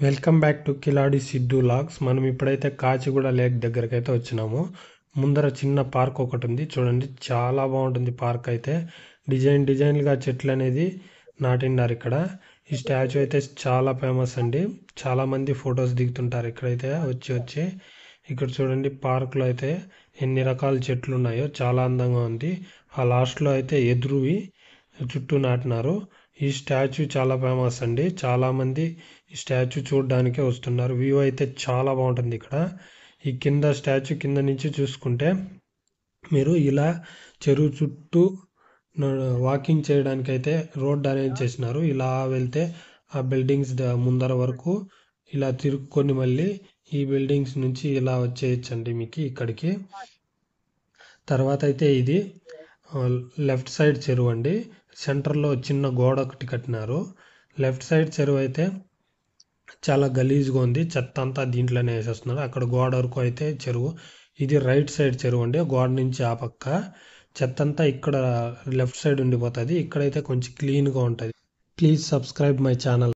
Welcome back to Khiladi Siddhu logs. మనం ఇప్పుడైతే Kachiguda lake దగ్గరికి అయితే వచ్చినాము. ముందర చిన్న పార్క్ ఒకటి ఉంది చూడండి, చాలా బాగుంటుంది పార్క్ అయితే. డిజైన్లుగా చెట్లు అనేది నాటిండారు ఇక్కడ. ఈ స్టాచ్యూ అయితే చాలా ఫేమస్ అండి, చాలా మంది ఫొటోస్ దిగుతుంటారు ఇక్కడైతే వచ్చి. ఇక్కడ చూడండి పార్క్ లో అయితే ఎన్ని రకాల చెట్లు ఉన్నాయో, చాలా అందంగా ఉంది. ఆ లాస్ట్ లో అయితే ఎదురువి చుట్టూ నాటినారు. ఈ స్టాచ్యూ చాలా ఫేమస్ అండి, చాలా మంది ఈ స్టాచ్యూ చూడడానికే వస్తున్నారు. వ్యూ అయితే చాలా బాగుంటుంది ఇక్కడ. ఈ కింద స్టాచ్యూ కింద నుంచి చూసుకుంటే మీరు ఇలా చెరువు చుట్టూ వాకింగ్ చేయడానికి అయితే రోడ్ అరేంజ్ చేసినారు. ఇలా వెళ్తే ఆ బిల్డింగ్స్ ముందర వరకు ఇలా తిరుక్కొని మళ్ళీ ఈ బిల్డింగ్స్ నుంచి ఇలా వచ్చేయచ్చండి మీకు ఇక్కడికి. తర్వాత అయితే ఇది లెఫ్ట్ సైడ్ చెరువు అండి. సెంటర్లో చిన్న గోడ ఒకటి కట్టినారు. లెఫ్ట్ సైడ్ చెరువు అయితే చాలా గలీజ్గా ఉంది, చెత్త అంతా దీంట్లోనే వేసేస్తున్నారు. అక్కడ గోడ వరకు అయితే చెరువు. ఇది రైట్ సైడ్ చెరువు అండి, గోడ నుంచి ఆ పక్క చెత్త అంతా ఇక్కడ లెఫ్ట్ సైడ్ ఉండిపోతుంది. ఇక్కడైతే కొంచెం క్లీన్గా ఉంటుంది. Please subscribe my channel.